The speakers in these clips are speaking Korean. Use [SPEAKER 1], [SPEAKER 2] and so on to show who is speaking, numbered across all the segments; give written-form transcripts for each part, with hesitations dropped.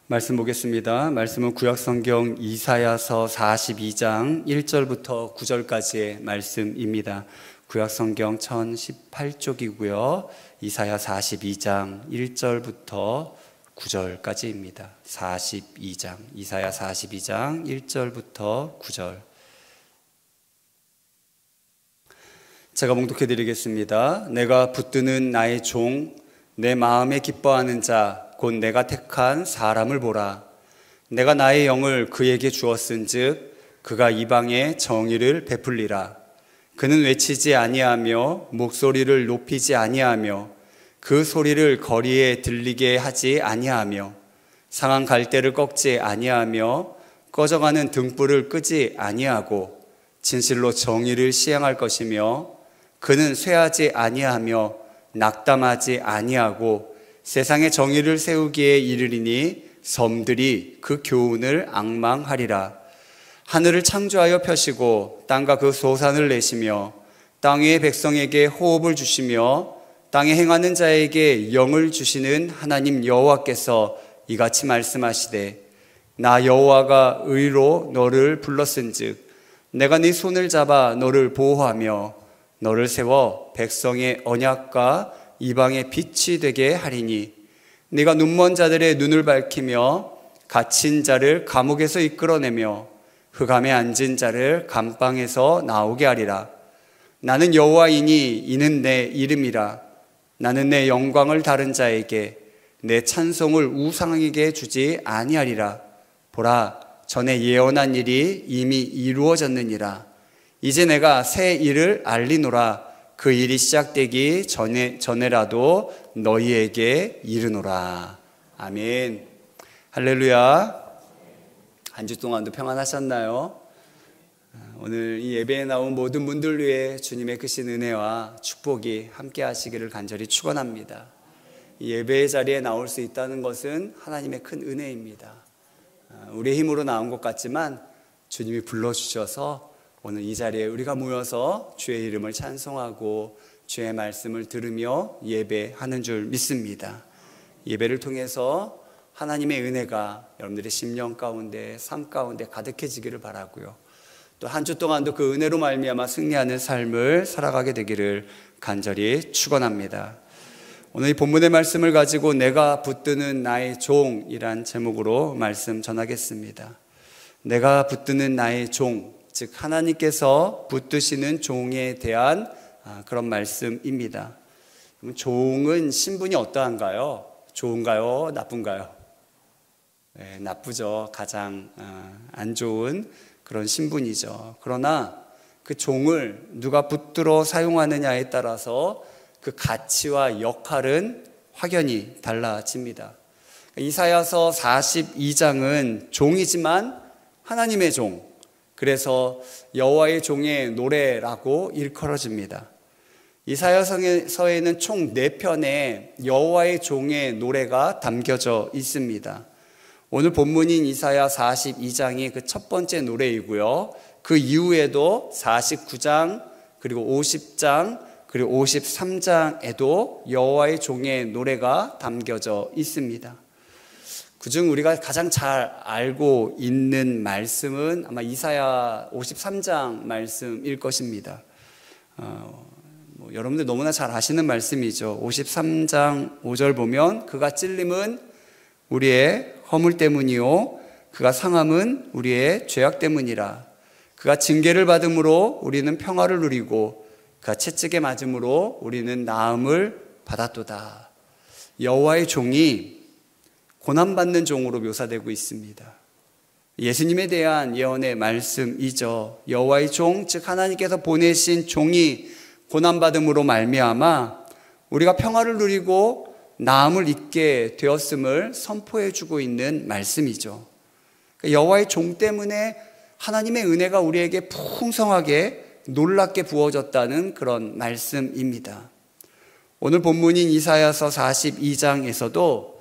[SPEAKER 1] 말씀 보겠습니다. 말씀은 구약성경 이사야서 42장 1절부터 9절까지의 말씀입니다. 구약성경 1018쪽이고요. 이사야 42장 1절부터 9절까지입니다. 이사야 42장 1절부터 9절. 제가 봉독해 드리겠습니다. 내가 붙드는 나의 종, 내 마음에 기뻐하는 자, 곧 내가 택한 사람을 보라. 내가 나의 영을 그에게 주었은즉 그가 이방에 정의를 베풀리라. 그는 외치지 아니하며 목소리를 높이지 아니하며 그 소리를 거리에 들리게 하지 아니하며 상한 갈대를 꺾지 아니하며 꺼져가는 등불을 끄지 아니하고 진실로 정의를 시행할 것이며 그는 쇠하지 아니하며 낙담하지 아니하고 세상에 정의를 세우기에 이르리니 섬들이 그 교훈을 앙망하리라. 하늘을 창조하여 펴시고 땅과 그 소산을 내시며 땅 위의 백성에게 호흡을 주시며 땅에 행하는 자에게 영을 주시는 하나님 여호와께서 이같이 말씀하시되 나 여호와가 의로 너를 불렀은즉 내가 네 손을 잡아 너를 보호하며 너를 세워 백성의 언약과 이방의 빛이 되게 하리니 네가 눈먼 자들의 눈을 밝히며 갇힌 자를 감옥에서 이끌어내며 흑암에 앉은 자를 감방에서 나오게 하리라. 나는 여호와이니 이는 내 이름이라. 나는 내 영광을 다른 자에게 내 찬송을 우상에게 주지 아니하리라. 보라, 전에 예언한 일이 이미 이루어졌느니라. 이제 내가 새 일을 알리노라. 그 일이 시작되기 전에라도 너희에게 이르노라. 아멘. 할렐루야. 한 주 동안도 평안하셨나요? 오늘 이 예배에 나온 모든 분들 위해 주님의 크신 은혜와 축복이 함께 하시기를 간절히 축원합니다. 이 예배의 자리에 나올 수 있다는 것은 하나님의 큰 은혜입니다. 우리의 힘으로 나온 것 같지만 주님이 불러주셔서 오늘 이 자리에 우리가 모여서 주의 이름을 찬송하고 주의 말씀을 들으며 예배하는 줄 믿습니다. 예배를 통해서 하나님의 은혜가 여러분들의 심령 가운데, 삶 가운데 가득해지기를 바라고요. 또 한 주 동안도 그 은혜로 말미암아 승리하는 삶을 살아가게 되기를 간절히 축원합니다. 오늘 이 본문의 말씀을 가지고 내가 붙드는 나의 종이란 제목으로 말씀 전하겠습니다. 내가 붙드는 나의 종, 즉 하나님께서 붙드시는 종에 대한 그런 말씀입니다. 종은 신분이 어떠한가요? 좋은가요? 나쁜가요? 네, 나쁘죠. 가장 안 좋은 그런 신분이죠. 그러나 그 종을 누가 붙들어 사용하느냐에 따라서 그 가치와 역할은 확연히 달라집니다. 이사야서 42장은 종이지만 하나님의 종, 그래서 여호와의 종의 노래라고 일컬어집니다. 이사야서에는 총 4편의 여호와의 종의 노래가 담겨져 있습니다. 오늘 본문인 이사야 42장이 그 첫 번째 노래이고요. 그 이후에도 49장, 그리고 50장, 그리고 53장에도 여호와의 종의 노래가 담겨져 있습니다. 그중 우리가 가장 잘 알고 있는 말씀은 아마 이사야 53장 말씀일 것입니다. 여러분들 너무나 잘 아시는 말씀이죠. 53장 5절 보면 그가 찔림은 우리의 허물 때문이요 그가 상함은 우리의 죄악 때문이라. 그가 징계를 받음으로 우리는 평화를 누리고 그가 채찍에 맞음으로 우리는 나음을 받았도다. 여호와의 종이 고난받는 종으로 묘사되고 있습니다. 예수님에 대한 예언의 말씀이죠. 여호와의 종, 즉 하나님께서 보내신 종이 고난받음으로 말미암아 우리가 평화를 누리고 나음을 잊게 되었음을 선포해주고 있는 말씀이죠. 여호와의 종 때문에 하나님의 은혜가 우리에게 풍성하게 놀랍게 부어졌다는 그런 말씀입니다. 오늘 본문인 이사야서 42장에서도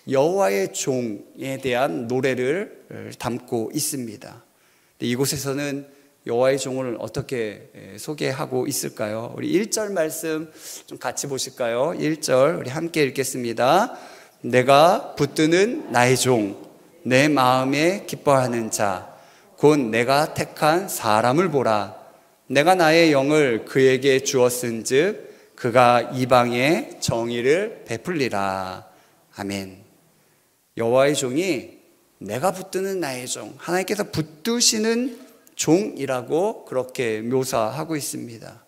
[SPEAKER 1] 여호와의 종에 대한 노래를 담고 있습니다. 이곳에서는 여호와의 종을 어떻게 소개하고 있을까요? 우리 1절 말씀 좀 같이 보실까요? 1절 우리 함께 읽겠습니다. 내가 붙드는 나의 종, 내 마음에 기뻐하는 자 곧 내가 택한 사람을 보라. 내가 나의 영을 그에게 주었은즉 그가 이방에 정의를 베풀리라. 아멘. 여호와의 종이 내가 붙드는 나의 종, 하나님께서 붙드시는 종이라고 그렇게 묘사하고 있습니다.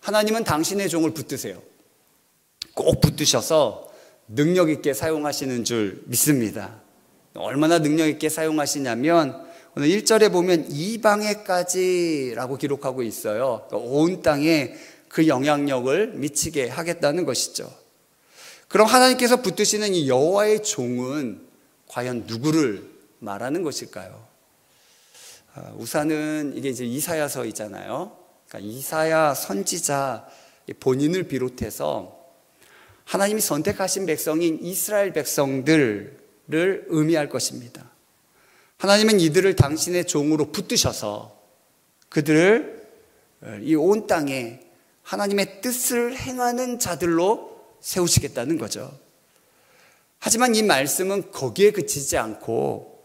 [SPEAKER 1] 하나님은 당신의 종을 붙드세요. 꼭 붙드셔서 능력 있게 사용하시는 줄 믿습니다. 얼마나 능력 있게 사용하시냐면 오늘 1절에 보면 이방에까지라고 기록하고 있어요. 그러니까 온 땅에 그 영향력을 미치게 하겠다는 것이죠. 그럼 하나님께서 붙드시는 이 여호와의 종은 과연 누구를 말하는 것일까요? 우선은 이게 이제 이사야서이잖아요. 그러니까 이사야 선지자 본인을 비롯해서 하나님이 선택하신 백성인 이스라엘 백성들을 의미할 것입니다. 하나님은 이들을 당신의 종으로 붙드셔서 그들을 이 온 땅에 하나님의 뜻을 행하는 자들로 세우시겠다는 거죠. 하지만 이 말씀은 거기에 그치지 않고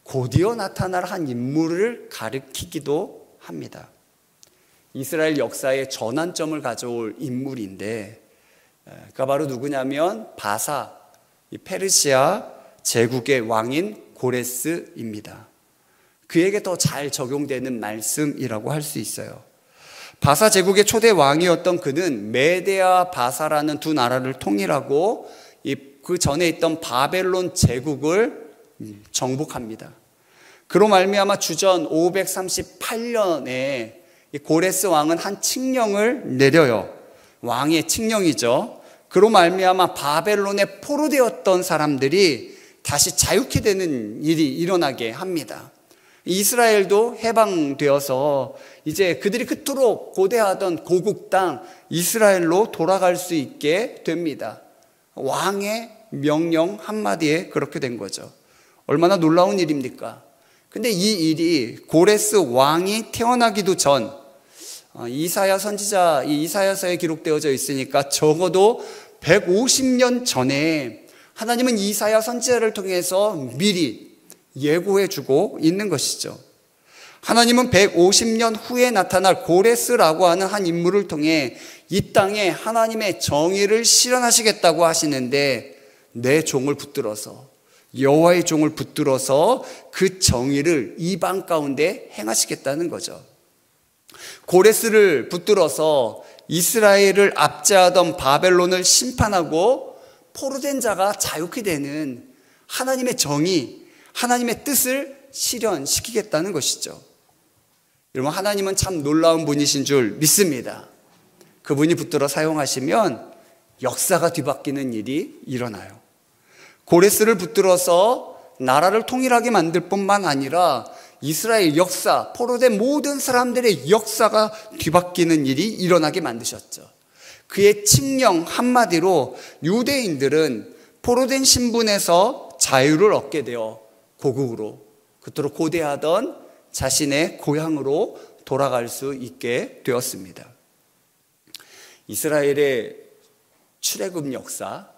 [SPEAKER 1] 곧이어 나타날 한 인물을 가리키기도 합니다. 이스라엘 역사의 전환점을 가져올 인물인데 그가 바로 누구냐면 바사, 이 페르시아 제국의 왕인 고레스입니다. 그에게 더 잘 적용되는 말씀이라고 할 수 있어요. 바사 제국의 초대 왕이었던 그는 메데아 바사라는 두 나라를 통일하고 그 전에 있던 바벨론 제국을 정복합니다. 그로 말미암아 주전 538년에 고레스 왕은 한 칙령을 내려요. 왕의 칙령이죠. 그로 말미암아 바벨론에 포로되었던 사람들이 다시 자유케 되는 일이 일어나게 합니다. 이스라엘도 해방되어서 이제 그들이 그토록 고대하던 고국 땅 이스라엘로 돌아갈 수 있게 됩니다. 왕의 명령 한마디에 그렇게 된 거죠. 얼마나 놀라운 일입니까? 근데 이 일이 고레스 왕이 태어나기도 전 이사야 선지자 이 이사야서에 기록되어져 있으니까 적어도 150년 전에 하나님은 이사야 선지자를 통해서 미리 예고해주고 있는 것이죠. 하나님은 150년 후에 나타날 고레스라고 하는 한 인물을 통해 이 땅에 하나님의 정의를 실현하시겠다고 하시는데 내 종을 붙들어서 여호와의 종을 붙들어서 그 정의를 이방 가운데 행하시겠다는 거죠. 고레스를 붙들어서 이스라엘을 압제하던 바벨론을 심판하고 포로된 자가 자유케 되는 하나님의 정의, 하나님의 뜻을 실현시키겠다는 것이죠. 여러분, 하나님은 참 놀라운 분이신 줄 믿습니다. 그분이 붙들어 사용하시면 역사가 뒤바뀌는 일이 일어나요. 고레스를 붙들어서 나라를 통일하게 만들 뿐만 아니라 이스라엘 역사, 포로된 모든 사람들의 역사가 뒤바뀌는 일이 일어나게 만드셨죠. 그의 칙령 한마디로 유대인들은 포로된 신분에서 자유를 얻게 되어 고국으로, 그토록 고대하던 자신의 고향으로 돌아갈 수 있게 되었습니다. 이스라엘의 출애굽 역사,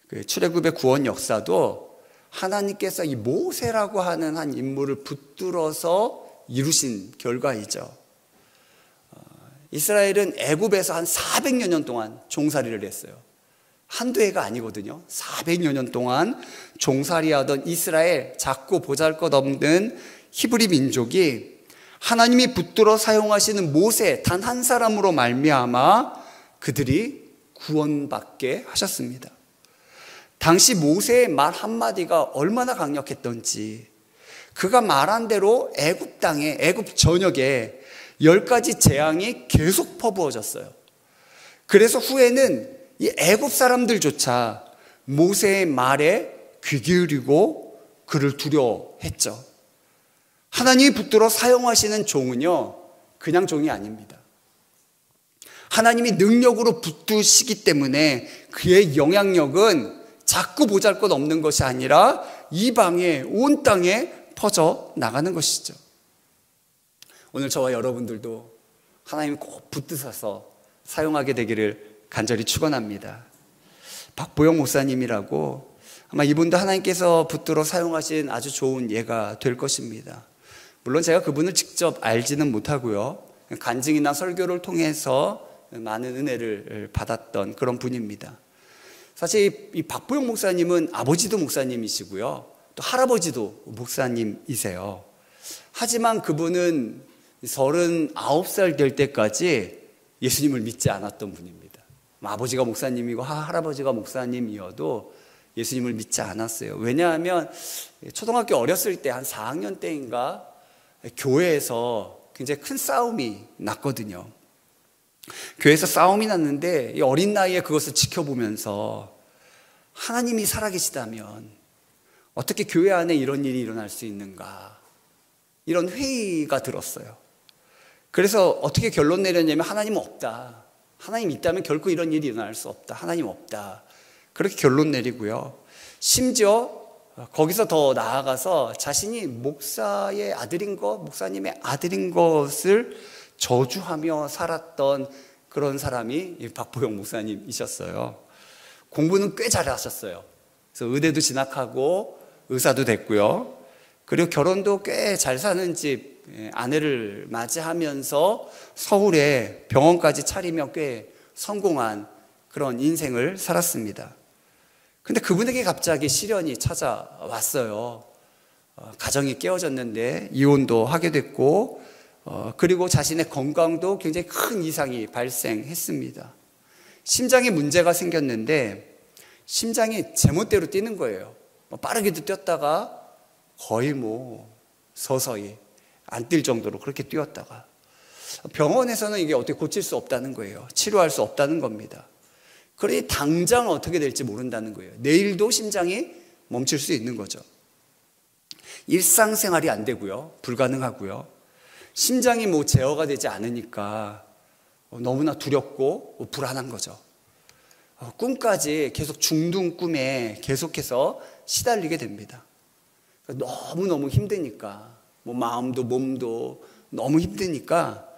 [SPEAKER 1] 그 출애굽의 구원 역사도 하나님께서 이 모세라고 하는 한 인물을 붙들어서 이루신 결과이죠. 이스라엘은 애굽에서 한 400여 년 동안 종살이를 했어요. 한두 해가 아니거든요. 400여 년 동안 종살이하던 이스라엘, 작고 보잘것없는 히브리 민족이 하나님이 붙들어 사용하시는 모세 단 한 사람으로 말미암아 그들이 구원받게 하셨습니다. 당시 모세의 말 한마디가 얼마나 강력했던지, 그가 말한 대로 애굽 땅에, 애굽 전역에 10가지 재앙이 계속 퍼부어졌어요. 그래서 후에는 이 애굽 사람들조차 모세의 말에 귀 기울이고 그를 두려워했죠. 하나님이 붙들어 사용하시는 종은요, 그냥 종이 아닙니다. 하나님이 능력으로 붙드시기 때문에 그의 영향력은 작고 보잘것없는 것이 아니라 이방에, 온 땅에 퍼져 나가는 것이죠. 오늘 저와 여러분들도 하나님이 꼭 붙드셔서 사용하게 되기를 간절히 축원합니다. 박보영 목사님이라고 아마 이분도 하나님께서 붙들어 사용하신 아주 좋은 예가 될 것입니다. 물론 제가 그분을 직접 알지는 못하고요, 간증이나 설교를 통해서 많은 은혜를 받았던 그런 분입니다. 사실 이 박보영 목사님은 아버지도 목사님이시고요, 또 할아버지도 목사님이세요. 하지만 그분은 39살 될 때까지 예수님을 믿지 않았던 분입니다. 아버지가 목사님이고 할아버지가 목사님이어도 예수님을 믿지 않았어요. 왜냐하면 초등학교 어렸을 때 한 4학년 때인가 교회에서 굉장히 큰 싸움이 났거든요. 교회에서 싸움이 났는데 이 어린 나이에 그것을 지켜보면서 하나님이 살아계시다면 어떻게 교회 안에 이런 일이 일어날 수 있는가, 이런 회의가 들었어요. 그래서 어떻게 결론 내렸냐면 하나님은 없다. 하나님 있다면 결코 이런 일이 일어날 수 없다. 하나님 없다. 그렇게 결론 내리고요, 심지어 거기서 더 나아가서 자신이 목사의 아들인 것, 목사님의 아들인 것을 저주하며 살았던 그런 사람이 박보영 목사님이셨어요. 공부는 꽤 잘하셨어요. 그래서 의대도 진학하고 의사도 됐고요, 그리고 결혼도 꽤 잘 사는 집 아내를 맞이하면서 서울에 병원까지 차리며 꽤 성공한 그런 인생을 살았습니다. 근데 그분에게 갑자기 시련이 찾아왔어요. 가정이 깨어졌는데 이혼도 하게 됐고, 그리고 자신의 건강도 굉장히 큰 이상이 발생했습니다. 심장에 문제가 생겼는데 심장이 제멋대로 뛰는 거예요. 빠르게도 뛰었다가 거의 서서히 안 뛸 정도로 그렇게 뛰었다가, 병원에서는 이게 어떻게 고칠 수 없다는 거예요. 치료할 수 없다는 겁니다. 그러니 당장 어떻게 될지 모른다는 거예요. 내일도 심장이 멈출 수 있는 거죠. 일상생활이 안 되고요, 불가능하고요, 심장이 제어가 되지 않으니까 너무나 두렵고 불안한 거죠. 꿈까지 계속 중둔 꿈에 계속해서 시달리게 됩니다. 너무너무 힘드니까, 마음도 몸도 너무 힘드니까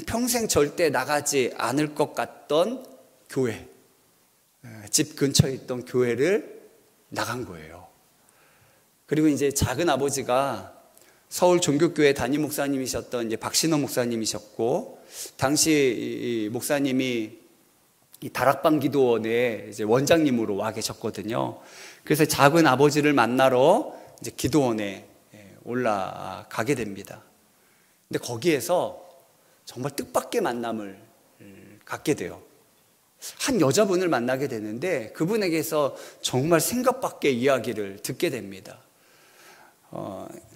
[SPEAKER 1] 평생 절대 나가지 않을 것 같던 교회, 집 근처에 있던 교회를 나간 거예요. 그리고 이제 작은 아버지가 서울 종교교회 담임 목사님이셨던 이제 박신호 목사님이셨고, 당시 이 목사님이 이 다락방 기도원의 이제 원장님으로 와 계셨거든요. 그래서 작은 아버지를 만나러 이제 기도원에 올라가게 됩니다. 근데 거기에서 정말 뜻밖의 만남을 갖게 돼요. 한 여자분을 만나게 되는데 그분에게서 정말 생각 밖의 이야기를 듣게 됩니다.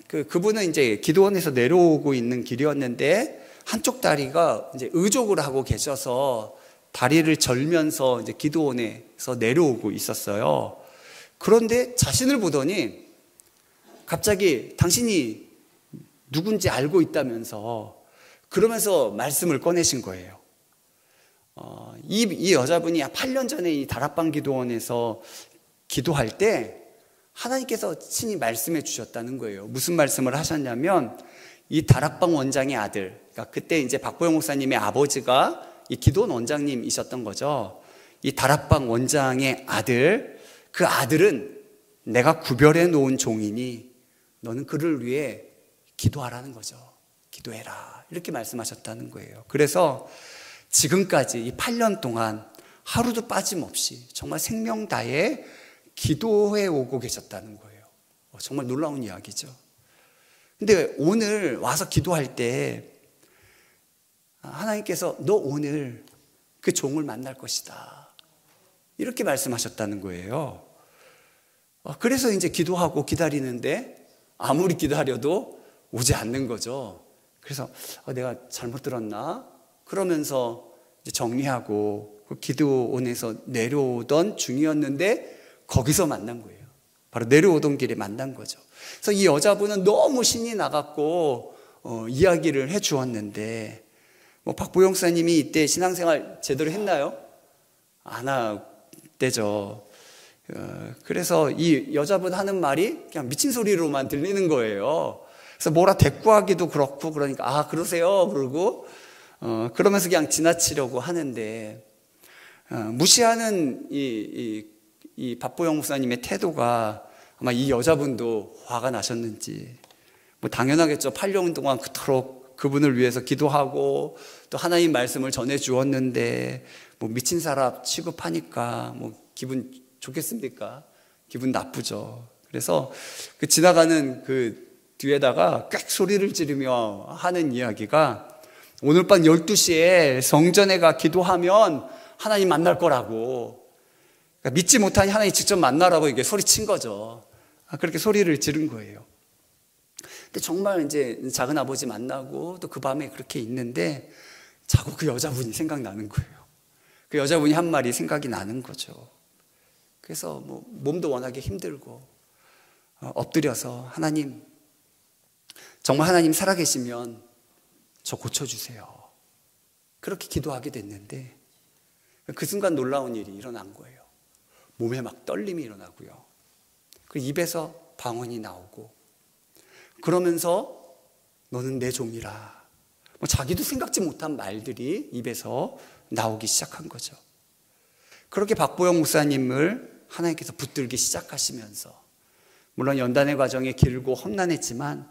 [SPEAKER 1] 그분은 이제 기도원에서 내려오고 있는 길이었는데 한쪽 다리가 이제 의족을 하고 계셔서 다리를 절면서 이제 기도원에서 내려오고 있었어요. 그런데 자신을 보더니 갑자기 당신이 누군지 알고 있다면서 그러면서 말씀을 꺼내신 거예요. 이 여자분이 8년 전에 이 다락방 기도원에서 기도할 때 하나님께서 친히 말씀해 주셨다는 거예요. 무슨 말씀을 하셨냐면, 이 다락방 원장의 아들, 그러니까 그때 이제 박보영 목사님의 아버지가 이 기도원 원장님이셨던 거죠. 이 다락방 원장의 아들, 그 아들은 내가 구별해 놓은 종이니 너는 그를 위해 기도하라는 거죠. 기도해라, 이렇게 말씀하셨다는 거예요. 그래서 지금까지 이 8년 동안 하루도 빠짐없이 정말 생명 다해 기도해 오고 계셨다는 거예요. 정말 놀라운 이야기죠. 근데 오늘 와서 기도할 때 하나님께서 너 오늘 그 종을 만날 것이다, 이렇게 말씀하셨다는 거예요. 그래서 이제 기도하고 기다리는데 아무리 기다려도 오지 않는 거죠. 그래서 내가 잘못 들었나? 그러면서 이제 정리하고 그 기도원에서 내려오던 중이었는데 거기서 만난 거예요. 바로 내려오던 길에 만난 거죠. 그래서 이 여자분은 너무 신이 나갔고 이야기를 해 주었는데, 박보영 목사님이 이때 신앙생활 제대로 했나요? 안 했대죠. 그래서 이 여자분 하는 말이 그냥 미친 소리로만 들리는 거예요. 그래서 뭐라 대꾸하기도 그렇고, 그러니까 그러세요 그러고 그러면서 그냥 지나치려고 하는데, 무시하는 이 이 박보영 목사님의 태도가 아마 이 여자분도 화가 나셨는지, 뭐 당연하겠죠. 8년 동안 그토록 그분을 위해서 기도하고 또 하나님 말씀을 전해 주었는데 뭐 미친 사람 취급하니까 뭐 기분 좋겠습니까? 기분 나쁘죠. 그래서 그 지나가는 그 뒤에다가 꽥 소리를 지르며 하는 이야기가, 오늘 밤 12시에 성전에 가 기도하면 하나님 만날 거라고, 그러니까 믿지 못하니 하나님 직접 만나라고 이게 소리친 거죠. 그렇게 소리를 지른 거예요. 근데 정말 이제 작은 아버지 만나고 또 그 밤에 그렇게 있는데 자꾸 그 여자분이 생각나는 거예요. 그 여자분이 한 말이 생각이 나는 거죠. 그래서 뭐 몸도 워낙에 힘들고 엎드려서, 하나님, 정말 하나님 살아계시면 저 고쳐주세요. 그렇게 기도하게 됐는데 그 순간 놀라운 일이 일어난 거예요. 몸에 막 떨림이 일어나고요. 그 입에서 방언이 나오고, 그러면서 너는 내 종이라, 뭐 자기도 생각지 못한 말들이 입에서 나오기 시작한 거죠. 그렇게 박보영 목사님을 하나님께서 붙들기 시작하시면서, 물론 연단의 과정이 길고 험난했지만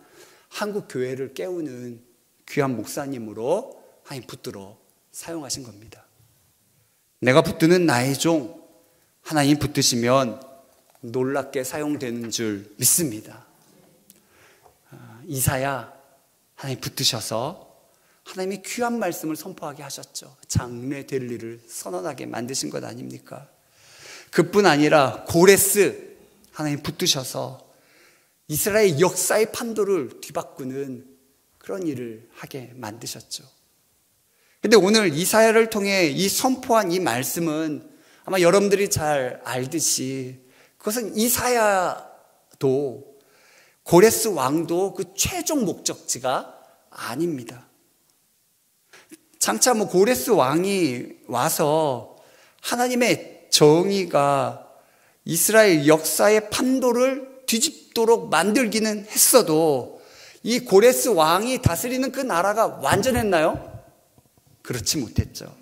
[SPEAKER 1] 한국 교회를 깨우는 귀한 목사님으로 하나님 붙들어 사용하신 겁니다. 내가 붙드는 나의 종, 하나님 붙드시면 놀랍게 사용되는 줄 믿습니다. 이사야, 하나님 붙드셔서 하나님이 귀한 말씀을 선포하게 하셨죠. 장래 될 일을 선언하게 만드신 것 아닙니까? 그뿐 아니라 고레스, 하나님 붙드셔서 이스라엘 역사의 판도를 뒤바꾸는 그런 일을 하게 만드셨죠. 근데 오늘 이사야를 통해 이 선포한 이 말씀은 아마 여러분들이 잘 알듯이, 그것은 이사야도 고레스 왕도 그 최종 목적지가 아닙니다. 장차 뭐 고레스 왕이 와서 하나님의 정의가 이스라엘 역사의 판도를 뒤집도록 만들기는 했어도 이 고레스 왕이 다스리는 그 나라가 완전했나요? 그렇지 못했죠.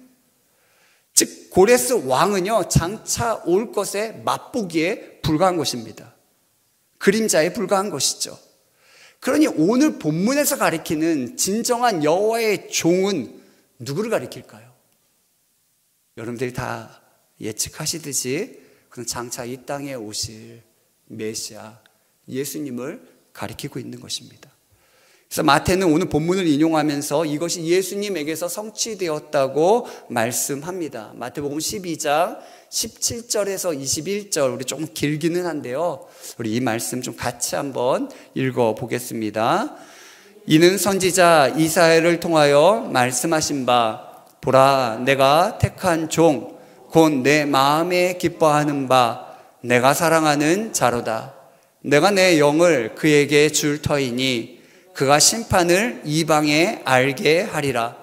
[SPEAKER 1] 즉 고레스 왕은요, 장차 올 것에 맛보기에 불과한 것입니다. 그림자에 불과한 것이죠. 그러니 오늘 본문에서 가리키는 진정한 여호와의 종은 누구를 가리킬까요? 여러분들이 다 예측하시듯이 그는 장차 이 땅에 오실 메시아 예수님을 가리키고 있는 것입니다. 그래서 마태는 오늘 본문을 인용하면서 이것이 예수님에게서 성취되었다고 말씀합니다. 마태복음 12장 17절에서 21절, 우리 조금 길기는 한데요, 우리 이 말씀 좀 같이 한번 읽어보겠습니다. 이는 선지자 이사야를 통하여 말씀하신 바, 보라, 내가 택한 종, 곧 내 마음에 기뻐하는 바, 내가 사랑하는 자로다. 내가 내 영을 그에게 줄 터이니 그가 심판을 이방에 알게 하리라.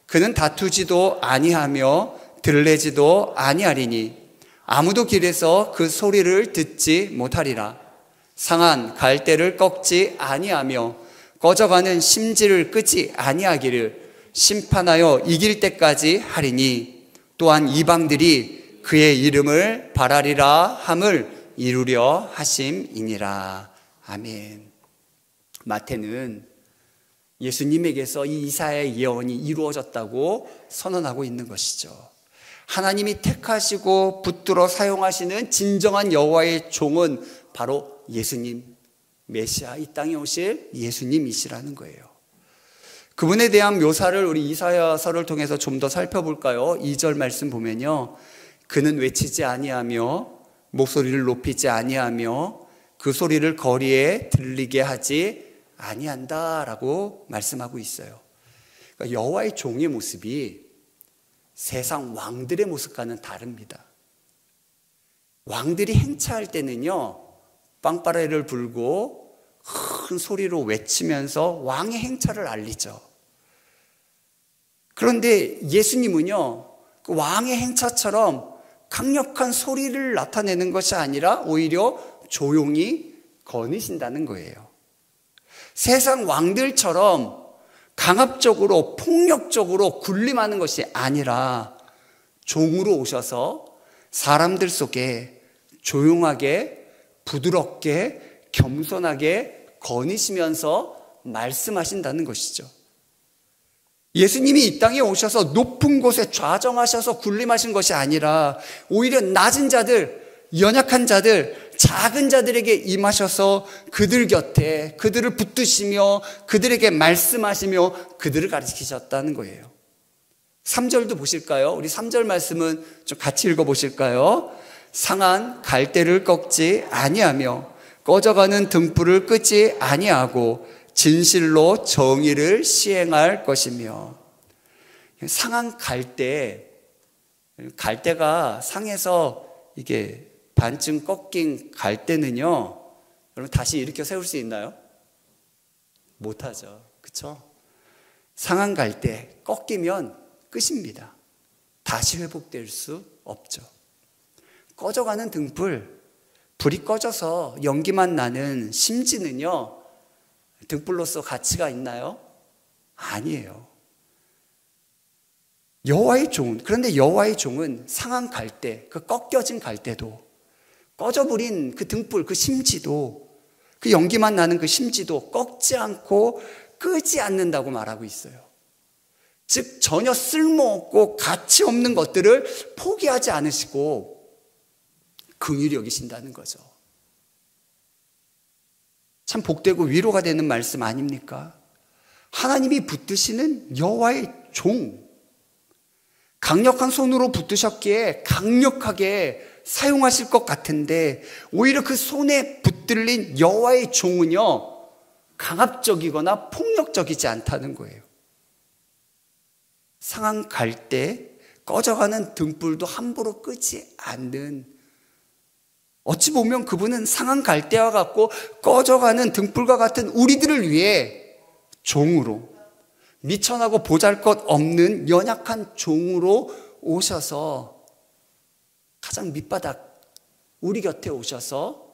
[SPEAKER 1] 그는 다투지도 아니하며 들레지도 아니하리니 아무도 길에서 그 소리를 듣지 못하리라. 상한 갈대를 꺾지 아니하며 꺼져가는 심지를 끄지 아니하기를 심판하여 이길 때까지 하리니 또한 이방들이 그의 이름을 바라리라 함을 이루려 하심이니라. 아멘. 마태는 예수님에게서 이 이사야의 예언이 이루어졌다고 선언하고 있는 것이죠. 하나님이 택하시고 붙들어 사용하시는 진정한 여호와의 종은 바로 예수님, 메시아, 이 땅에 오실 예수님이시라는 거예요. 그분에 대한 묘사를 우리 이사야서를 통해서 좀 더 살펴볼까요? 2절 말씀 보면요, 그는 외치지 아니하며 목소리를 높이지 아니하며 그 소리를 거리에 들리게 하지 아니한다라고 말씀하고 있어요. 그러니까 여호와의 종의 모습이 세상 왕들의 모습과는 다릅니다. 왕들이 행차할 때는요, 빵빠레를 불고 큰 소리로 외치면서 왕의 행차를 알리죠. 그런데 예수님은요, 그 왕의 행차처럼 강력한 소리를 나타내는 것이 아니라 오히려 조용히 거니신다는 거예요. 세상 왕들처럼 강압적으로 폭력적으로 군림하는 것이 아니라 종으로 오셔서 사람들 속에 조용하게, 부드럽게, 겸손하게 거니시면서 말씀하신다는 것이죠. 예수님이 이 땅에 오셔서 높은 곳에 좌정하셔서 군림하신 것이 아니라 오히려 낮은 자들, 연약한 자들, 작은 자들에게 임하셔서 그들 곁에 그들을 붙드시며 그들에게 말씀하시며 그들을 가르치셨다는 거예요. 3절도 보실까요? 우리 3절 말씀은 좀 같이 읽어보실까요? 상한 갈대를 꺾지 아니하며 꺼져가는 등불을 끄지 아니하고 진실로 정의를 시행할 것이며. 상한 갈대가 상해서 이게 반쯤 꺾인 갈대는요, 여러분 다시 일으켜 세울 수 있나요? 못하죠. 그렇죠? 상한 갈대 꺾이면 끝입니다. 다시 회복될 수 없죠. 꺼져가는 등불, 불이 꺼져서 연기만 나는 심지는요, 등불로서 가치가 있나요? 아니에요. 여호와의 종은, 그런데 여호와의 종은 상한 갈대, 그 꺾여진 갈대도, 꺼져버린 그 등불, 그 심지도, 그 연기만 나는 그 심지도 꺾지 않고 끄지 않는다고 말하고 있어요. 즉 전혀 쓸모없고 가치 없는 것들을 포기하지 않으시고 긍휼히 여기신다는 거죠. 참 복되고 위로가 되는 말씀 아닙니까? 하나님이 붙드시는 여호와의 종, 강력한 손으로 붙드셨기에 강력하게 사용하실 것 같은데 오히려 그 손에 붙들린 여호와의 종은요, 강압적이거나 폭력적이지 않다는 거예요. 상한 갈대, 꺼져가는 등불도 함부로 끄지 않는, 어찌 보면 그분은 상한 갈대와 같고 꺼져가는 등불과 같은 우리들을 위해 종으로, 미천하고 보잘것없는 연약한 종으로 오셔서 가장 밑바닥 우리 곁에 오셔서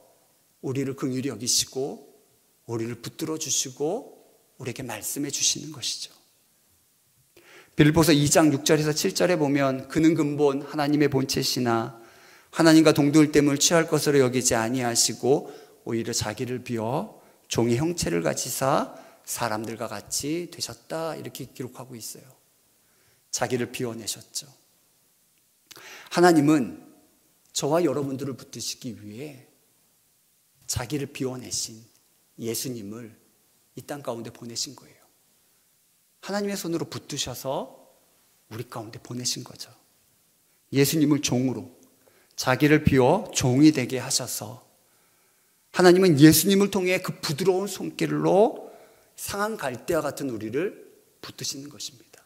[SPEAKER 1] 우리를 긍휼히 여기시고 우리를 붙들어 주시고 우리에게 말씀해 주시는 것이죠. 빌립보서 2장 6절에서 7절에 보면 그는 근본 하나님의 본체시나 하나님과 동등됨을 취할 것으로 여기지 아니하시고 오히려 자기를 비워 종의 형체를 가지사 사람들과 같이 되셨다, 이렇게 기록하고 있어요. 자기를 비워내셨죠. 하나님은 저와 여러분들을 붙드시기 위해 자기를 비워내신 예수님을 이 땅 가운데 보내신 거예요. 하나님의 손으로 붙드셔서 우리 가운데 보내신 거죠. 예수님을 종으로, 자기를 비워 종이 되게 하셔서 하나님은 예수님을 통해 그 부드러운 손길로 상한 갈대와 같은 우리를 붙드시는 것입니다.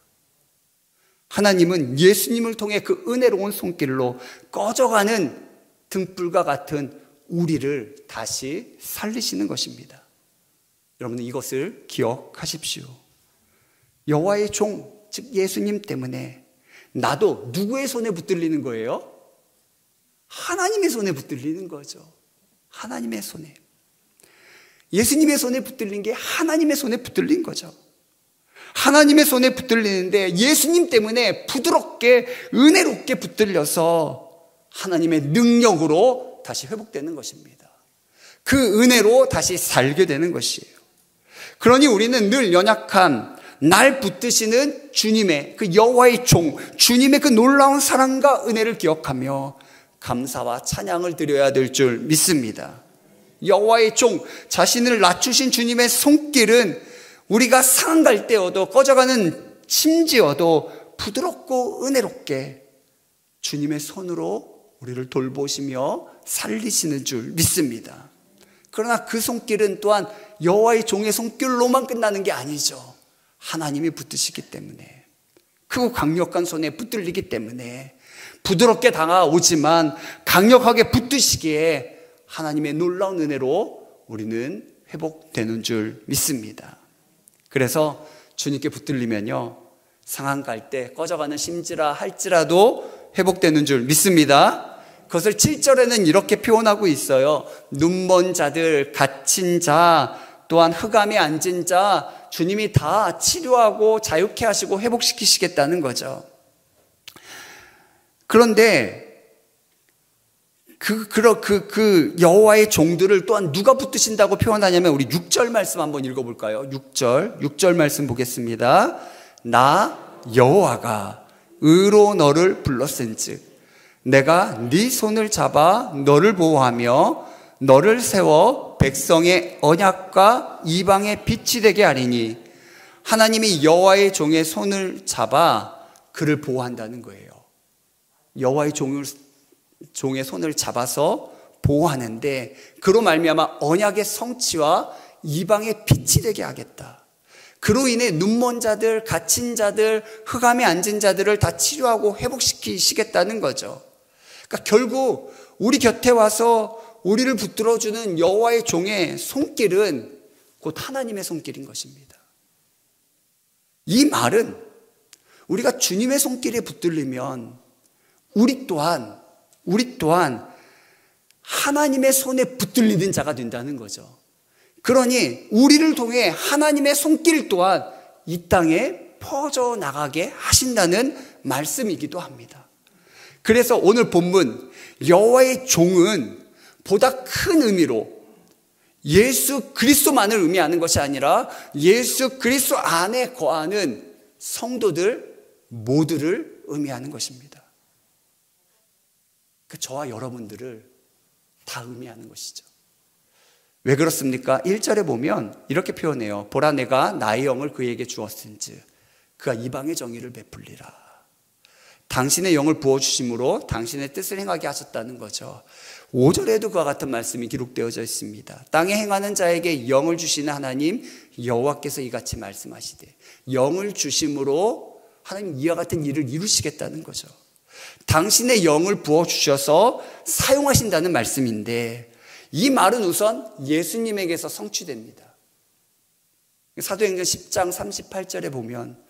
[SPEAKER 1] 하나님은 예수님을 통해 그 은혜로운 손길로 꺼져가는 등불과 같은 우리를 다시 살리시는 것입니다. 여러분은 이것을 기억하십시오. 여호와의 종, 즉 예수님 때문에 나도 누구의 손에 붙들리는 거예요? 하나님의 손에 붙들리는 거죠. 하나님의 손에. 예수님의 손에 붙들린 게 하나님의 손에 붙들린 거죠. 하나님의 손에 붙들리는데 예수님 때문에 부드럽게 은혜롭게 붙들려서 하나님의 능력으로 다시 회복되는 것입니다. 그 은혜로 다시 살게 되는 것이에요. 그러니 우리는 늘 연약한, 날 붙드시는 주님의 그 여호와의 종, 주님의 그 놀라운 사랑과 은혜를 기억하며 감사와 찬양을 드려야 될 줄 믿습니다. 여호와의 종, 자신을 낮추신 주님의 손길은 우리가 상한 갈대여도 꺼져가는 심지어도 부드럽고 은혜롭게 주님의 손으로 우리를 돌보시며 살리시는 줄 믿습니다. 그러나 그 손길은 또한 여호와의 종의 손길로만 끝나는 게 아니죠. 하나님이 붙드시기 때문에, 크고 강력한 손에 붙들리기 때문에 부드럽게 다가오지만 강력하게 붙드시기에 하나님의 놀라운 은혜로 우리는 회복되는 줄 믿습니다. 그래서 주님께 붙들리면요, 상한 갈대, 꺼져가는 심지라 할지라도 회복되는 줄 믿습니다. 그것을 7절에는 이렇게 표현하고 있어요. 눈먼 자들, 갇힌 자, 또한 흑암에 앉은 자, 주님이 다 치료하고 자유케 하시고 회복시키시겠다는 거죠. 그런데 그 여호와의 종들을 또한 누가 붙드신다고 표현하냐면 우리 6절 말씀 한번 읽어볼까요? 6절 말씀 보겠습니다. 나 여호와가 의로 너를 불렀은즉 내가 네 손을 잡아 너를 보호하며 너를 세워 백성의 언약과 이방의 빛이 되게 하리니. 하나님이 여호와의 종의 손을 잡아 그를 보호한다는 거예요. 여호와의 종의 손을 잡아서 보호하는데 그로 말미암아 언약의 성취와 이방의 빛이 되게 하겠다. 그로 인해 눈먼 자들, 갇힌 자들, 흑암에 앉은 자들을 다 치료하고 회복시키시겠다는 거죠. 그러니까 결국 우리 곁에 와서 우리를 붙들어주는 여호와의 종의 손길은 곧 하나님의 손길인 것입니다. 이 말은 우리가 주님의 손길에 붙들리면 우리 또한 하나님의 손에 붙들리는 자가 된다는 거죠. 그러니 우리를 통해 하나님의 손길 또한 이 땅에 퍼져나가게 하신다는 말씀이기도 합니다. 그래서 오늘 본문 여호와의 종은 보다 큰 의미로 예수 그리스도만을 의미하는 것이 아니라 예수 그리스도 안에 거하는 성도들 모두를 의미하는 것입니다. 저와 여러분들을 다 의미하는 것이죠. 왜 그렇습니까? 1절에 보면 이렇게 표현해요. 보라 내가 나의 영을 그에게 주었은즉 그가 이방의 정의를 베풀리라. 당신의 영을 부어주심으로 당신의 뜻을 행하게 하셨다는 거죠. 5절에도 그와 같은 말씀이 기록되어져 있습니다. 땅에 행하는 자에게 영을 주시는 하나님 여호와께서 이같이 말씀하시되 영을 주심으로 하나님 이와 같은 일을 이루시겠다는 거죠. 당신의 영을 부어주셔서 사용하신다는 말씀인데 이 말은 우선 예수님에게서 성취됩니다. 사도행전 10장 38절에 보면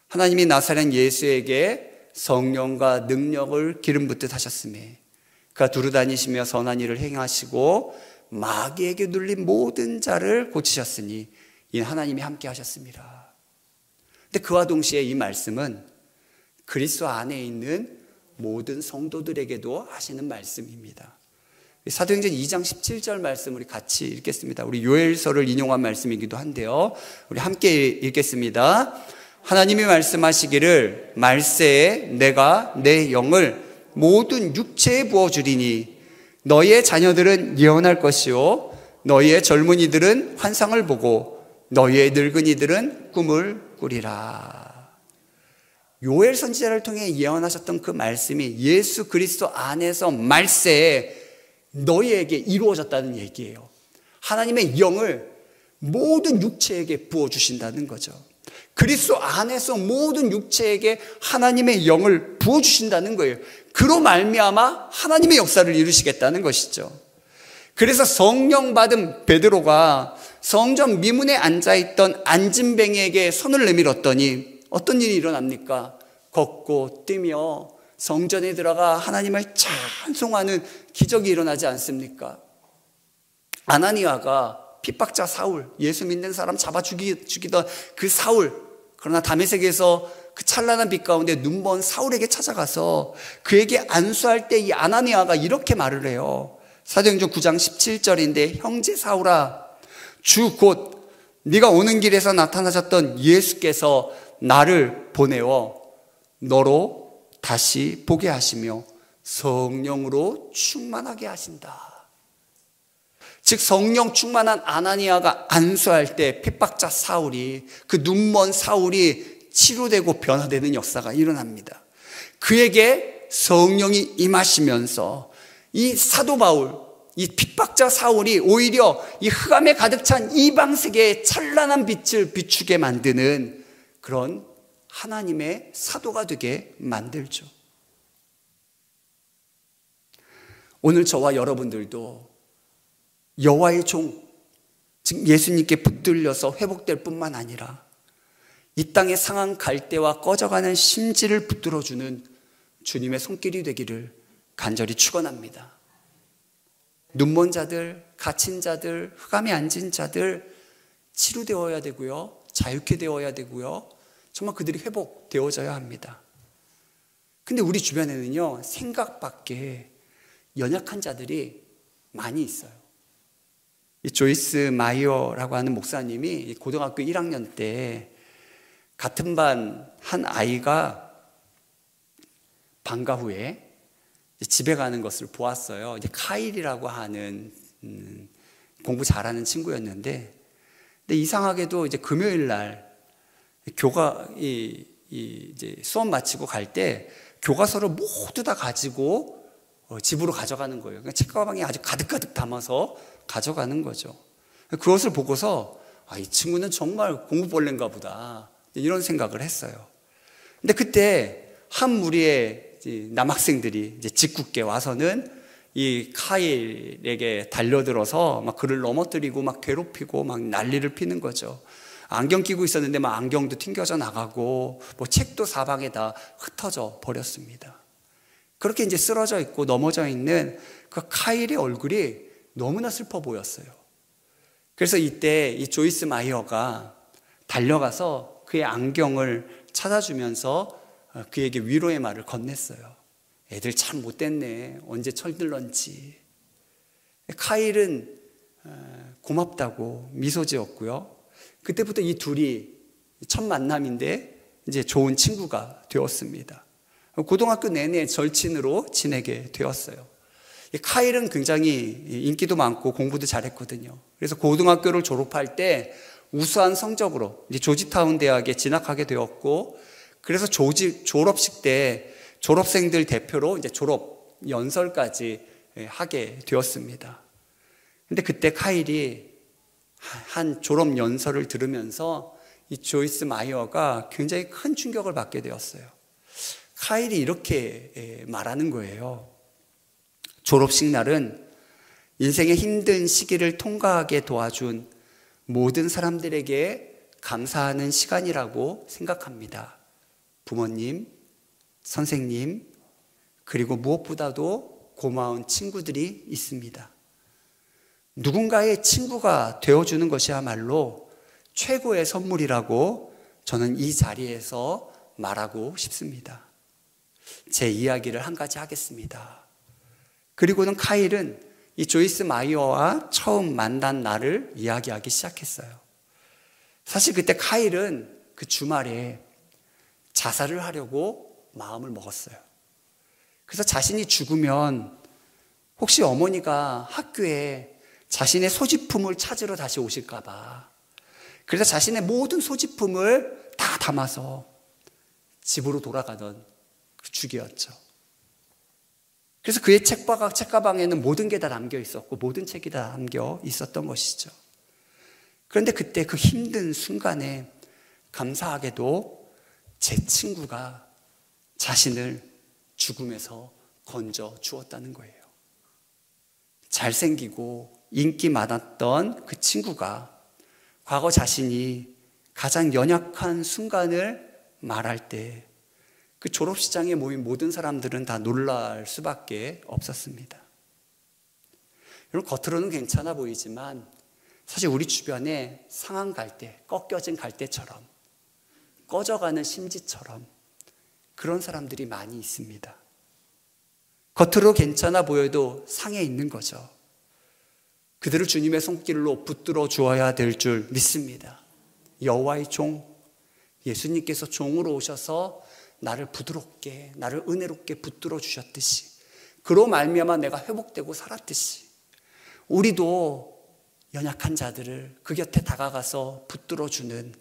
[SPEAKER 1] 하나님이 나사렛 예수에게 성령과 능력을 기름 붓듯 하셨으며 그가 두루다니시며 선한 일을 행하시고 마귀에게 눌린 모든 자를 고치셨으니 이 하나님이 함께 하셨습니다. 근데 그와 동시에 이 말씀은 그리스도 안에 있는 모든 성도들에게도 하시는 말씀입니다. 사도행전 2장 17절 말씀 우리 같이 읽겠습니다. 우리 요엘서를 인용한 말씀이기도 한데요. 우리 함께 읽겠습니다. 하나님이 말씀하시기를 말세에 내가 내 영을 모든 육체에 부어주리니 너희의 자녀들은 예언할 것이요 너희의 젊은이들은 환상을 보고 너희의 늙은이들은 꿈을 꾸리라. 요엘 선지자를 통해 예언하셨던 그 말씀이 예수 그리스도 안에서 말세에 너희에게 이루어졌다는 얘기예요. 하나님의 영을 모든 육체에게 부어주신다는 거죠. 그리스도 안에서 모든 육체에게 하나님의 영을 부어주신다는 거예요. 그로 말미암아 하나님의 역사를 이루시겠다는 것이죠. 그래서 성령 받은 베드로가 성전 미문에 앉아있던 안진뱅이에게 손을 내밀었더니 어떤 일이 일어납니까? 걷고 뛰며 성전에 들어가 하나님을 찬송하는 기적이 일어나지 않습니까? 아나니아가 핍박자 사울, 예수 믿는 사람 잡아 죽이던 그 사울, 그러나 다메섹에서 그 찬란한 빛 가운데 눈먼 사울에게 찾아가서 그에게 안수할 때 이 아나니아가 이렇게 말을 해요. 사도행전 9장 17절인데 형제 사울아 주 곧 네가 오는 길에서 나타나셨던 예수께서 나를 보내어 너로 다시 보게 하시며 성령으로 충만하게 하신다. 즉 성령 충만한 아나니아가 안수할 때 핍박자 사울이 그 눈먼 사울이 치료되고 변화되는 역사가 일어납니다. 그에게 성령이 임하시면서 이 사도 바울, 이 핍박자 사울이 오히려 이 흑암에 가득 찬 이방 세계에 찬란한 빛을 비추게 만드는 그런 하나님의 사도가 되게 만들죠. 오늘 저와 여러분들도 여호와의 종, 즉 예수님께 붙들려서 회복될 뿐만 아니라 이 땅의 상한 갈대와 꺼져가는 심지를 붙들어주는 주님의 손길이 되기를 간절히 축원합니다. 눈먼 자들, 갇힌 자들, 흑암에 앉은 자들 치료되어야 되고요, 자유케 되어야 되고요, 정말 그들이 회복되어져야 합니다. 근데 우리 주변에는요 생각 밖에 연약한 자들이 많이 있어요. 이 조이스 마이어라고 하는 목사님이 고등학교 1학년 때 같은 반 한 아이가 방과 후에 집에 가는 것을 보았어요. 이제 카일이라고 하는 공부 잘하는 친구였는데, 근데 이상하게도 이제 금요일 날 이제 수업 마치고 갈 때 교과서를 모두 다 가지고 집으로 가져가는 거예요. 그러니까 책가방에 아주 가득가득 담아서 가져가는 거죠. 그것을 보고서 이 친구는 정말 공부벌레인가 보다, 이런 생각을 했어요. 근데 그때 한 무리의 남학생들이 이제 짓궂게 와서는 이 카일에게 달려들어서 막 그를 넘어뜨리고 막 괴롭히고 막 난리를 피는 거죠. 안경 끼고 있었는데 막 안경도 튕겨져 나가고 뭐 책도 사방에 다 흩어져 버렸습니다. 그렇게 이제 쓰러져 있고 넘어져 있는 그 카일의 얼굴이 너무나 슬퍼 보였어요. 그래서 이때 이 조이스 마이어가 달려가서 그의 안경을 찾아주면서 그에게 위로의 말을 건넸어요. 애들 참 못됐네. 언제 철들런지. 카일은 고맙다고 미소 지었고요. 그때부터 이 둘이 첫 만남인데 이제 좋은 친구가 되었습니다. 고등학교 내내 절친으로 지내게 되었어요. 카일은 굉장히 인기도 많고 공부도 잘했거든요. 그래서 고등학교를 졸업할 때 우수한 성적으로 이제 조지타운 대학에 진학하게 되었고, 그래서 졸업식 때 졸업생들 대표로 이제 졸업 연설까지 하게 되었습니다. 근데 그때 카일이 한 졸업 연설을 들으면서 이 조이스 마이어가 굉장히 큰 충격을 받게 되었어요. 카일이 이렇게 말하는 거예요. 졸업식 날은 인생의 힘든 시기를 통과하게 도와준 모든 사람들에게 감사하는 시간이라고 생각합니다. 부모님, 선생님, 그리고 무엇보다도 고마운 친구들이 있습니다. 누군가의 친구가 되어주는 것이야말로 최고의 선물이라고 저는 이 자리에서 말하고 싶습니다. 제 이야기를 한 가지 하겠습니다. 그리고는 카일은 이 조이스 마이어와 처음 만난 날을 이야기하기 시작했어요. 사실 그때 카일은 그 주말에 자살을 하려고 마음을 먹었어요. 그래서 자신이 죽으면 혹시 어머니가 학교에 자신의 소지품을 찾으러 다시 오실까 봐, 그래서 자신의 모든 소지품을 다 담아서 집으로 돌아가던 그 주기였죠. 그래서 그의 책가방에는 모든 게 다 담겨 있었고 모든 책이 다 담겨 있었던 것이죠. 그런데 그때 그 힘든 순간에 감사하게도 제 친구가 자신을 죽음에서 건져 주었다는 거예요. 잘생기고 인기 많았던 그 친구가 과거 자신이 가장 연약한 순간을 말할 때 그 졸업식장에 모인 모든 사람들은 다 놀랄 수밖에 없었습니다. 여러분, 겉으로는 괜찮아 보이지만 사실 우리 주변에 상한 갈대, 꺾여진 갈대처럼, 꺼져가는 심지처럼 그런 사람들이 많이 있습니다. 겉으로 괜찮아 보여도 상해 있는 거죠. 그들을 주님의 손길로 붙들어 주어야 될 줄 믿습니다. 여호와의 종, 예수님께서 종으로 오셔서 나를 부드럽게, 나를 은혜롭게 붙들어 주셨듯이, 그로 말미암아 내가 회복되고 살았듯이 우리도 연약한 자들을 그 곁에 다가가서 붙들어 주는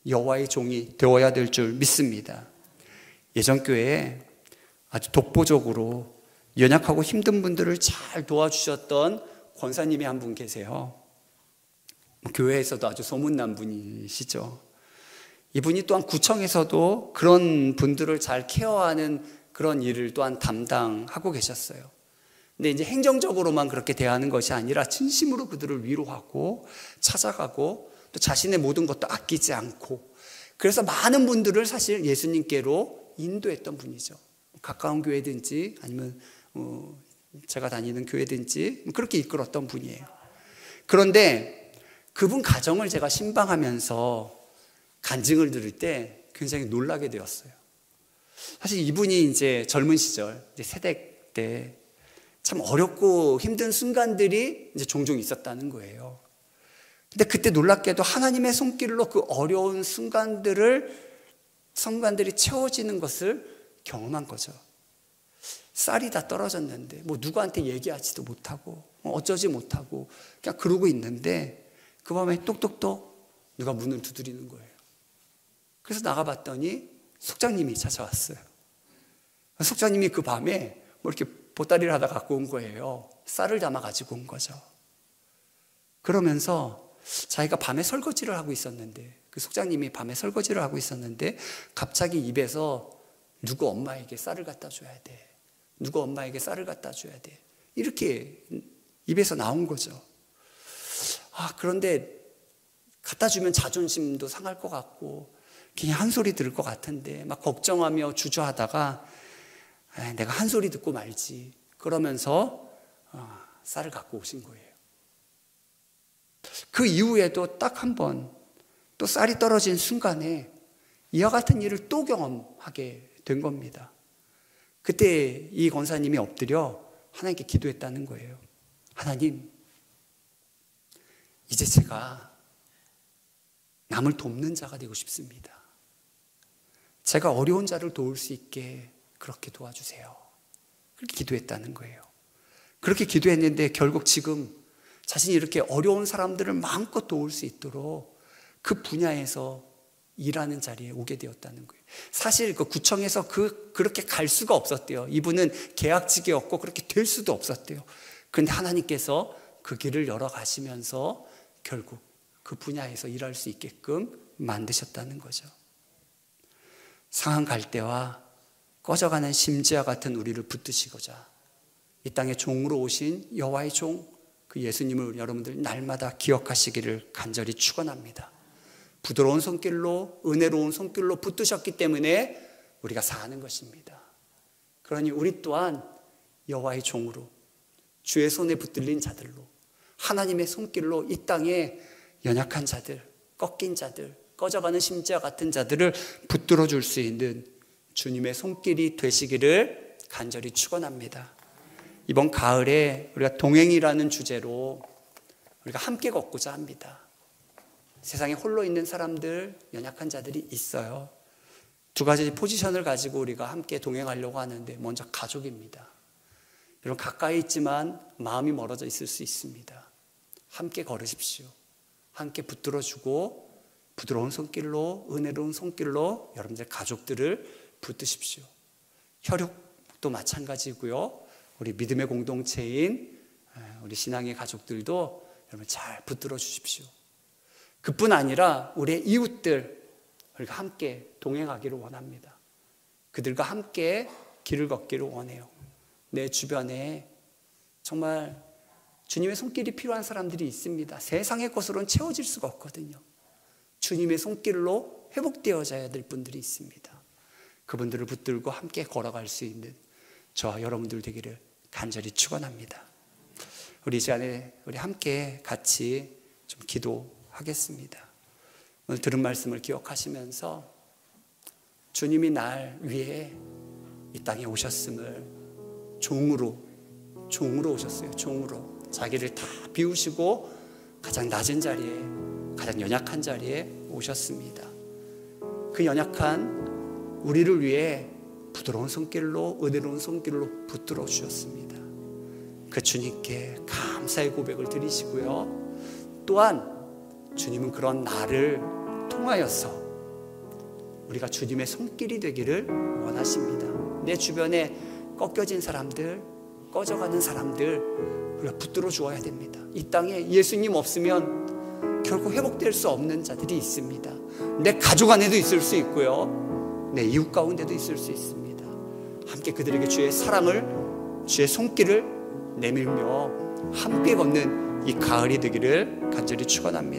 [SPEAKER 1] 여호와의 종이 되어야 될 줄 믿습니다. 예전 교회에 아주 독보적으로 연약하고 힘든 분들을 잘 도와주셨던 권사님이 한 분 계세요. 교회에서도 아주 소문난 분이시죠. 이분이 또한 구청에서도 그런 분들을 잘 케어하는 그런 일을 또한 담당하고 계셨어요. 근데 이제 행정적으로만 그렇게 대하는 것이 아니라 진심으로 그들을 위로하고 찾아가고 또 자신의 모든 것도 아끼지 않고, 그래서 많은 분들을 사실 예수님께로 인도했던 분이죠. 가까운 교회든지 아니면 제가 다니는 교회든지 그렇게 이끌었던 분이에요. 그런데 그분 가정을 제가 신방하면서 간증을 들을 때 굉장히 놀라게 되었어요. 사실 이분이 이제 젊은 시절, 이제 세대 때 참 어렵고 힘든 순간들이 이제 종종 있었다는 거예요. 근데 그때 놀랍게도 하나님의 손길로 그 어려운 순간들이 채워지는 것을 경험한 거죠. 쌀이 다 떨어졌는데 뭐 누구한테 얘기하지도 못하고 어쩌지 못하고 그냥 그러고 있는데 그 밤에 똑똑똑 누가 문을 두드리는 거예요. 그래서 나가봤더니 속장님이 찾아왔어요. 속장님이 그 밤에 뭐 이렇게 보따리를 하다 갖고 온 거예요. 쌀을 담아 가지고 온 거죠. 그러면서 자기가 밤에 설거지를 하고 있었는데, 그 속장님이 밤에 설거지를 하고 있었는데 갑자기 입에서 누구 엄마에게 쌀을 갖다 줘야 돼, 누구 엄마에게 쌀을 갖다 줘야 돼, 이렇게 입에서 나온 거죠. 그런데 갖다 주면 자존심도 상할 것 같고 그냥 한 소리 들을 것 같은데 막 걱정하며 주저하다가 내가 한 소리 듣고 말지 그러면서 쌀을 갖고 오신 거예요. 그 이후에도 딱 한 번 또 쌀이 떨어진 순간에 이와 같은 일을 또 경험하게 된 겁니다. 그때 이 권사님이 엎드려 하나님께 기도했다는 거예요. 하나님, 이제 제가 남을 돕는 자가 되고 싶습니다. 제가 어려운 자를 도울 수 있게 그렇게 도와주세요. 그렇게 기도했다는 거예요. 그렇게 기도했는데 결국 지금 자신이 이렇게 어려운 사람들을 마음껏 도울 수 있도록 그 분야에서 일하는 자리에 오게 되었다는 거예요. 사실 그 구청에서 그렇게 갈 수가 없었대요. 이분은 계약직이었고 그렇게 될 수도 없었대요. 그런데 하나님께서 그 길을 열어가시면서 결국 그 분야에서 일할 수 있게끔 만드셨다는 거죠. 상한 갈대와 꺼져가는 심지와 같은 우리를 붙드시고자 이 땅에 종으로 오신 여호와의 종, 그 예수님을 여러분들 날마다 기억하시기를 간절히 축원합니다. 부드러운 손길로, 은혜로운 손길로 붙드셨기 때문에 우리가 사는 것입니다. 그러니 우리 또한 여호와의 종으로, 주의 손에 붙들린 자들로, 하나님의 손길로 이 땅에 연약한 자들, 꺾인 자들, 꺼져가는 심지와 같은 자들을 붙들어 줄 수 있는 주님의 손길이 되시기를 간절히 축원합니다. 이번 가을에 우리가 동행이라는 주제로 우리가 함께 걷고자 합니다. 세상에 홀로 있는 사람들, 연약한 자들이 있어요. 두 가지 포지션을 가지고 우리가 함께 동행하려고 하는데, 먼저 가족입니다. 여러분, 가까이 있지만 마음이 멀어져 있을 수 있습니다. 함께 걸으십시오. 함께 붙들어주고 부드러운 손길로, 은혜로운 손길로 여러분들 가족들을 붙드십시오. 혈육도 마찬가지고요. 우리 믿음의 공동체인 우리 신앙의 가족들도 여러분 잘 붙들어 주십시오. 그뿐 아니라 우리의 이웃들, 우리가 함께 동행하기를 원합니다. 그들과 함께 길을 걷기를 원해요. 내 주변에 정말 주님의 손길이 필요한 사람들이 있습니다. 세상의 것으로는 채워질 수가 없거든요. 주님의 손길로 회복되어져야 될 분들이 있습니다. 그분들을 붙들고 함께 걸어갈 수 있는 저와 여러분들 되기를 간절히 축원합니다. 우리 이 시간에 우리 함께 같이 좀 기도하겠습니다. 오늘 들은 말씀을 기억하시면서 주님이 날 위해 이 땅에 오셨음을 종으로 오셨어요. 종으로 자기를 다 비우시고 가장 낮은 자리에, 가장 연약한 자리에 오셨습니다. 그 연약한 우리를 위해 부드러운 손길로, 은혜로운 손길로 붙들어 주셨습니다. 그 주님께 감사의 고백을 드리시고요. 또한 주님은 그런 나를 통하여서 우리가 주님의 손길이 되기를 원하십니다. 내 주변에 꺾여진 사람들, 꺼져가는 사람들 우리가 붙들어 주어야 됩니다. 이 땅에 예수님 없으면 결국 회복될 수 없는 자들이 있습니다. 내 가족 안에도 있을 수 있고요, 내 이웃 가운데도 있을 수 있습니다. 함께 그들에게 주의 사랑을, 주의 손길을 내밀며 함께 걷는 이 가을이 되기를 간절히 축원합니다.